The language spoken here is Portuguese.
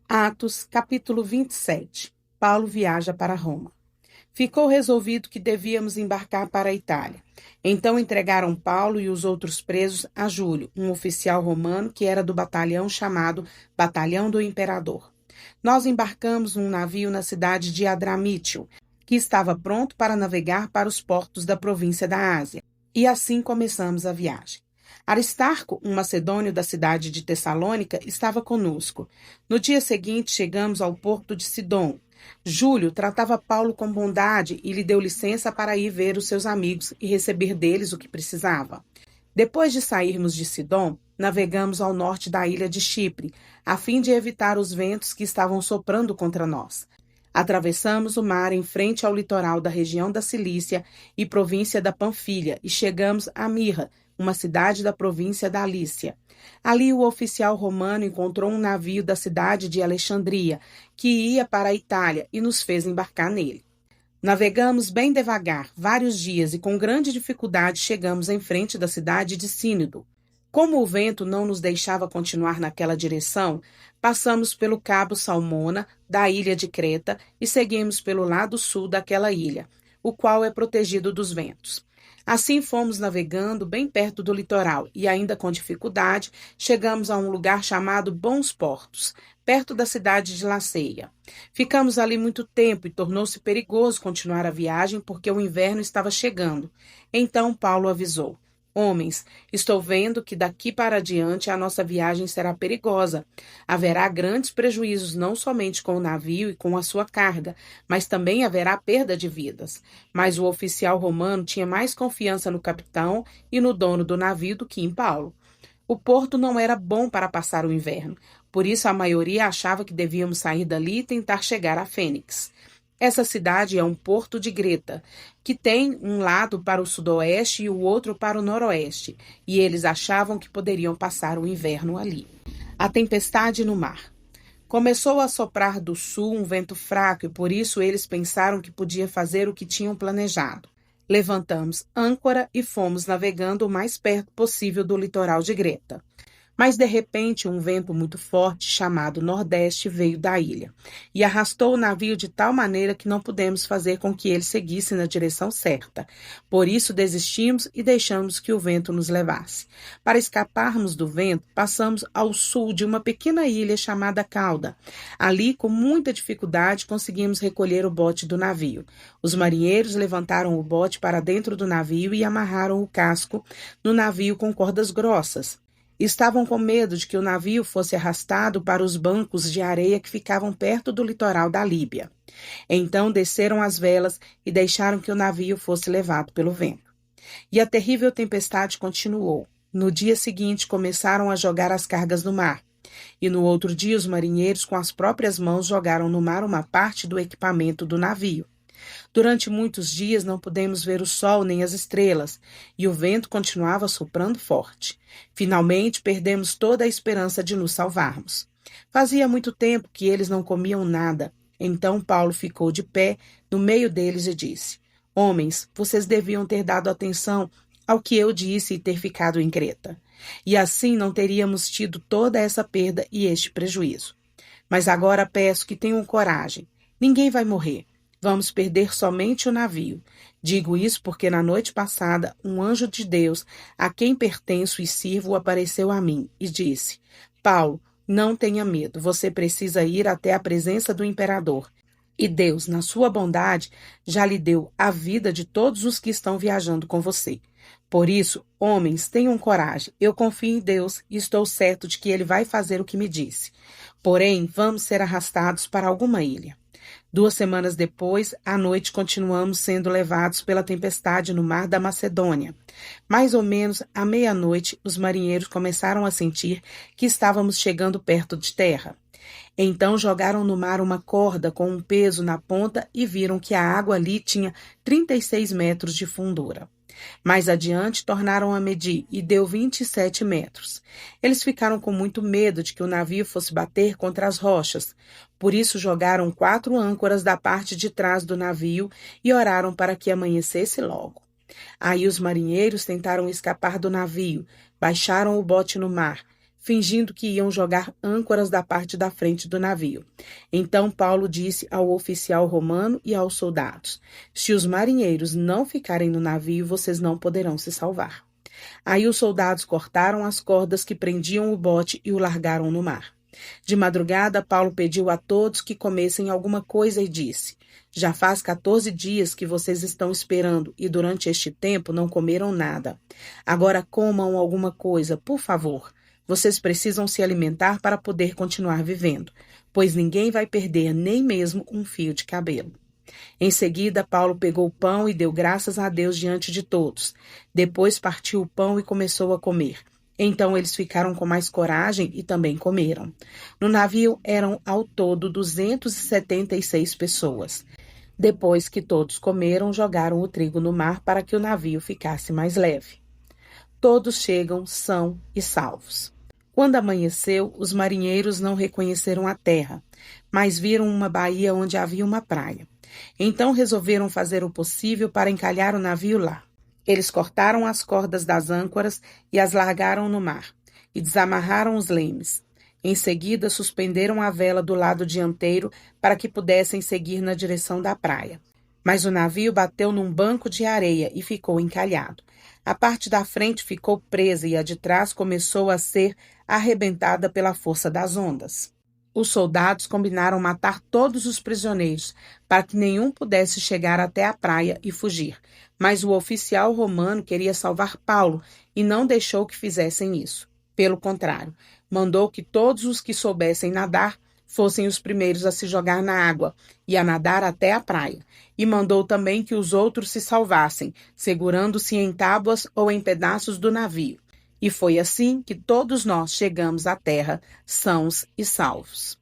Atos, capítulo 27. Paulo viaja para Roma. Ficou resolvido que devíamos embarcar para a Itália. Então entregaram Paulo e os outros presos a Júlio, um oficial romano que era do batalhão chamado Batalhão do Imperador. Nós embarcamos num navio na cidade de Adramítio, que estava pronto para navegar para os portos da província da Ásia. E assim começamos a viagem. Aristarco, um macedônio da cidade de Tessalônica, estava conosco. No dia seguinte, chegamos ao porto de Sidom. Júlio tratava Paulo com bondade e lhe deu licença para ir ver os seus amigos e receber deles o que precisava. Depois de sairmos de Sidom, navegamos ao norte da ilha de Chipre, a fim de evitar os ventos que estavam soprando contra nós. Atravessamos o mar em frente ao litoral da região da Cilícia e província da Panfilha e chegamos a Mirra, uma cidade da província da Lícia. Ali o oficial romano encontrou um navio da cidade de Alexandria, que ia para a Itália, e nos fez embarcar nele. Navegamos bem devagar, vários dias, e com grande dificuldade chegamos em frente da cidade de Sínido. Como o vento não nos deixava continuar naquela direção, passamos pelo Cabo Salmona, da ilha de Creta, e seguimos pelo lado sul daquela ilha, o qual é protegido dos ventos. Assim fomos navegando bem perto do litoral e, ainda com dificuldade, chegamos a um lugar chamado Bons Portos, perto da cidade de Laceia. Ficamos ali muito tempo e tornou-se perigoso continuar a viagem porque o inverno estava chegando. Então Paulo avisou: Homens, estou vendo que daqui para adiante a nossa viagem será perigosa. Haverá grandes prejuízos não somente com o navio e com a sua carga, mas também haverá perda de vidas. Mas o oficial romano tinha mais confiança no capitão e no dono do navio do que em Paulo. O porto não era bom para passar o inverno, por isso a maioria achava que devíamos sair dali e tentar chegar a Fênix. Essa cidade é um porto de Greta, que tem um lado para o sudoeste e o outro para o noroeste, e eles achavam que poderiam passar o inverno ali. A tempestade no mar. Começou a soprar do sul um vento fraco e por isso eles pensaram que podia fazer o que tinham planejado. Levantamos âncora e fomos navegando o mais perto possível do litoral de Greta. Mas, de repente, um vento muito forte, chamado Nordeste, veio da ilha e arrastou o navio de tal maneira que não pudemos fazer com que ele seguisse na direção certa. Por isso, desistimos e deixamos que o vento nos levasse. Para escaparmos do vento, passamos ao sul de uma pequena ilha chamada Cauda. Ali, com muita dificuldade, conseguimos recolher o bote do navio. Os marinheiros levantaram o bote para dentro do navio e amarraram o casco no navio com cordas grossas. Estavam com medo de que o navio fosse arrastado para os bancos de areia que ficavam perto do litoral da Líbia. Então desceram as velas e deixaram que o navio fosse levado pelo vento. E a terrível tempestade continuou. No dia seguinte começaram a jogar as cargas no mar. E no outro dia os marinheiros com as próprias mãos jogaram no mar uma parte do equipamento do navio. Durante muitos dias não pudemos ver o sol nem as estrelas, e o vento continuava soprando forte. Finalmente perdemos toda a esperança de nos salvarmos. Fazia muito tempo que eles não comiam nada. Então Paulo ficou de pé no meio deles e disse: Homens, vocês deviam ter dado atenção ao que eu disse e ter ficado em Creta. E assim não teríamos tido toda essa perda e este prejuízo. Mas agora peço que tenham coragem. Ninguém vai morrer. Vamos perder somente o navio. Digo isso porque na noite passada um anjo de Deus, a quem pertenço e sirvo, apareceu a mim e disse: Paulo, não tenha medo, você precisa ir até a presença do imperador. E Deus, na sua bondade, já lhe deu a vida de todos os que estão viajando com você. Por isso, homens, tenham coragem. Eu confio em Deus e estou certo de que Ele vai fazer o que me disse. Porém, vamos ser arrastados para alguma ilha. 2 semanas depois, à noite, continuamos sendo levados pela tempestade no mar da Macedônia. Mais ou menos à meia-noite, os marinheiros começaram a sentir que estávamos chegando perto de terra. Então jogaram no mar uma corda com um peso na ponta e viram que a água ali tinha 36 metros de fundura. Mais adiante, tornaram a medir e deu 27 metros. Eles ficaram com muito medo de que o navio fosse bater contra as rochas. Por isso, jogaram 4 âncoras da parte de trás do navio e oraram para que amanhecesse logo. Aí os marinheiros tentaram escapar do navio, baixaram o bote no mar, fingindo que iam jogar âncoras da parte da frente do navio. Então Paulo disse ao oficial romano e aos soldados: se os marinheiros não ficarem no navio, vocês não poderão se salvar. Aí os soldados cortaram as cordas que prendiam o bote e o largaram no mar. De madrugada, Paulo pediu a todos que comessem alguma coisa e disse: já faz 14 dias que vocês estão esperando e durante este tempo não comeram nada. Agora comam alguma coisa, por favor. Vocês precisam se alimentar para poder continuar vivendo, pois ninguém vai perder nem mesmo um fio de cabelo. Em seguida, Paulo pegou o pão e deu graças a Deus diante de todos. Depois partiu o pão e começou a comer. Então eles ficaram com mais coragem e também comeram. No navio eram ao todo 276 pessoas. Depois que todos comeram, jogaram o trigo no mar para que o navio ficasse mais leve. Todos chegam são e salvos. Quando amanheceu, os marinheiros não reconheceram a terra, mas viram uma baía onde havia uma praia. Então resolveram fazer o possível para encalhar o navio lá. Eles cortaram as cordas das âncoras e as largaram no mar, e desamarraram os lemes. Em seguida, suspenderam a vela do lado dianteiro para que pudessem seguir na direção da praia. Mas o navio bateu num banco de areia e ficou encalhado. A parte da frente ficou presa e a de trás começou a ser arrebentada pela força das ondas. Os soldados combinaram matar todos os prisioneiros, para que nenhum pudesse chegar até a praia e fugir. Mas o oficial romano queria salvar Paulo e não deixou que fizessem isso. Pelo contrário, mandou que todos os que soubessem nadar fossem os primeiros a se jogar na água e a nadar até a praia. E mandou também que os outros se salvassem, segurando-se em tábuas ou em pedaços do navio. E foi assim que todos nós chegamos à terra, sãos e salvos.